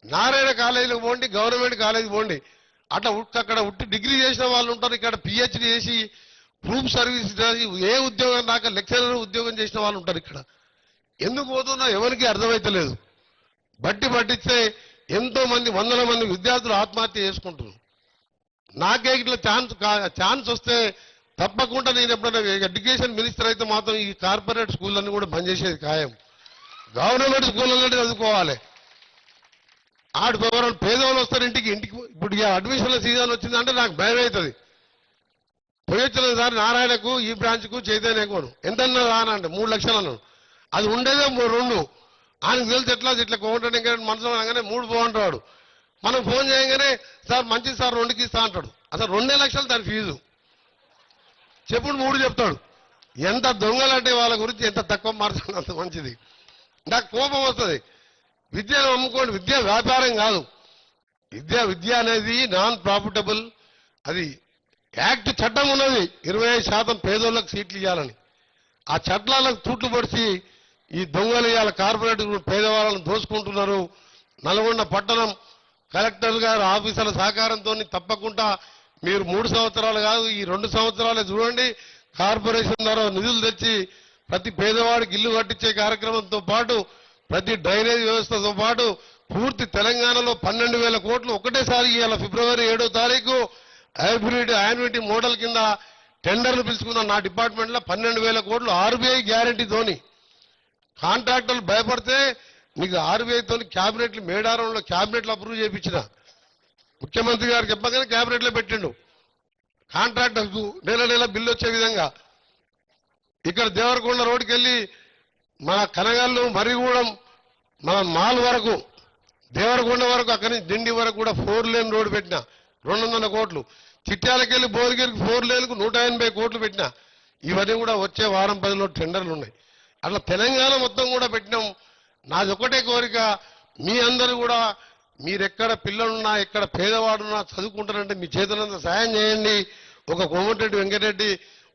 నారాయణ కాలేజీలకు పోండి, government college పోండి, అట్లా అక్కడ ఉట్టి డిగ్రీ చేసిన వాళ్ళు ఉంటారు, ఇక్కడ పిహెచ్డి చేసి ప్రూఫ్ సర్వీస్ ఏ ఉద్యోగం దాకా లెక్చరర్ ఉద్యోగం చేసిన వాళ్ళు ఉంటారు. ఇక్కడ ఎందుకు పోతున్నా ఎవరికి అర్థమైతలేదు. బట్టి పట్టిస్తే ఎంతో మంది వందల మంది విద్యార్థులు ఆత్మహత్య చేసుకుంటున్నారు. నాకే ఇట్లా ఛాన్స్ వస్తే తప్పకుండా నేను ఎప్పుడైనా ఎడ్యుకేషన్ మినిస్టర్ అయితే మాత్రం ఈ కార్పొరేట్ స్కూళ్ళన్నీ కూడా బంద్ చేసేది ఖాయం. గవర్నమెంట్ స్కూళ్ళలో చదువుకోవాలి. ఆడు ఎవరైనా పేదవాళ్ళు వస్తారు ఇంటికి ఇప్పుడు అడ్మిషన్ల సీజన్ వచ్చిందంటే నాకు భయం అవుతుంది. పోయొచ్చిన సార్ నారాయణకు ఈ బ్రాంచ్కు చైతన్యకు ఎంతన్నా రానంటే 3 లక్షలు అన్నాను. అది ఉండేదే 2. ఆయనకు తెలిసి ఇట్లా కోమంటాడు. ఇంకా మనసులో అనగానే 3 పోంటాడు. మనం ఫోన్ చేయగానే సార్ మంచిది సార్ 2కి ఇస్తా అంటాడు. అసలు 2 లక్షలు దాని ఫీజు. చెప్పుడు 3 చెప్తాడు. ఎంత దొంగలంటే వాళ్ళ గురించి ఎంత తక్కువ మార్చాలి అంత మంచిది. నాకు కోపం వస్తుంది. విద్యను అమ్ముకోండి. విద్య వ్యాపారం కాదు. విద్య అనేది నాన్ ప్రాఫిటబుల్. అది యాక్ట్ చట్టం ఉన్నది 25% పేదోళ్ళకి సీట్లు ఇవ్వాలని. ఆ చట్టాలకు తూట్లు పడిచి ఈ దొంగలు ఇవాళ కార్పొరేట్ పేదవాళ్ళను దోసుకుంటున్నారు. నల్గొండ పట్టణం కలెక్టర్ గారు ఆఫీసర్ల సహకారంతో తప్పకుండా మీరు 3 సంవత్సరాలు కాదు ఈ 2 సంవత్సరాలే చూడండి. కార్పొరేషన్ ద్వారా నిధులు తెచ్చి ప్రతి పేదవాడికి ఇల్లు కట్టించే కార్యక్రమంతో పాటు ప్రతి డ్రైనేజ్ వ్యవస్థతో పాటు పూర్తి తెలంగాణలో 12,000 కోట్లు ఒకటేసారి ఇవాళ ఫిబ్రవరి 7వ తారీఖు హైబ్రిడ్ యాన్యుటీ మోడల్ కింద టెండర్లు పిలుచుకున్న నా డిపార్ట్మెంట్లో 12,000 కోట్లు ఆర్బీఐ గ్యారంటీతోని. కాంట్రాక్టర్లు భయపడితే నీకు ఆర్బీఐతోని క్యాబినెట్లు మేడారంలో క్యాబినెట్లు అప్రూవ్ చేయించిన ముఖ్యమంత్రి గారు చెప్పగానే క్యాబినెట్లో పెట్టిండు. కాంట్రాక్టర్కు నెల బిల్లు వచ్చే విధంగా. ఇక్కడ దేవరకొండ రోడ్డుకి వెళ్ళి మన కనగల్లు మరిగూడెం మన మాల్ వరకు దేవరకొండ వరకు అక్కడి నుంచి దిండి వరకు కూడా 4 లేన్ రోడ్డు పెట్టిన 200 కోట్లు. చిట్యాలకెళ్ళి భువనగిరికి 4 లేన్కు 180 కోట్లు పెట్టిన. ఇవన్నీ కూడా వచ్చే వారం 10లో టెండర్లు ఉన్నాయి. అట్లా తెలంగాణ మొత్తం కూడా పెట్టినాం. నాది ఒకటే కోరిక, మీ అందరూ కూడా మీరెక్కడ పిల్లలున్నా ఎక్కడ పేదవాడున్నా చదువుకుంటారంటే మీ చేతులంతా సాయం చేయండి. ఒక కోమటిరెడ్డి వెంకటరెడ్డి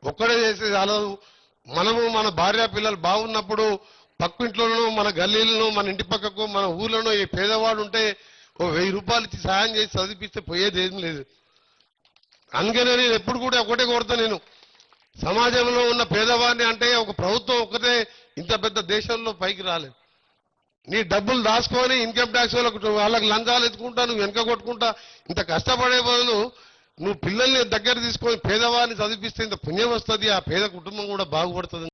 ఒక్కడే చేసేది అలదు. మనము మన భార్య పిల్లలు బాగున్నప్పుడు పక్కింట్లోనూ మన గల్లీలను మన ఇంటి పక్కకు మన ఊర్లోనూ ఈ పేదవాడు ఉంటే ఓ 1000 రూపాయలు ఇచ్చి సాయం చేసి చదివిస్తే పోయేది ఏం లేదు. అందుకనే నేను ఎప్పుడు కూడా ఒకటే కోరుతా, నేను సమాజంలో ఉన్న పేదవాడిని అంటే ఒక ప్రభుత్వం ఒక్కటే ఇంత పెద్ద దేశంలో పైకి రాలేదు. నీ డబ్బులు దాచుకొని ఇన్కమ్ ట్యాక్స్ వాళ్ళకి లంచాలు ఎత్తుకుంటా నువ్వు వెనక కొట్టుకుంటా ఇంత కష్టపడే బదులు నువ్వు పిల్లల్ని దగ్గర తీసుకొని పేదవాడిని చదివిస్తే ఇంత పుణ్యం వస్తుంది. ఆ పేద కుటుంబం కూడా బాగుపడుతుంది.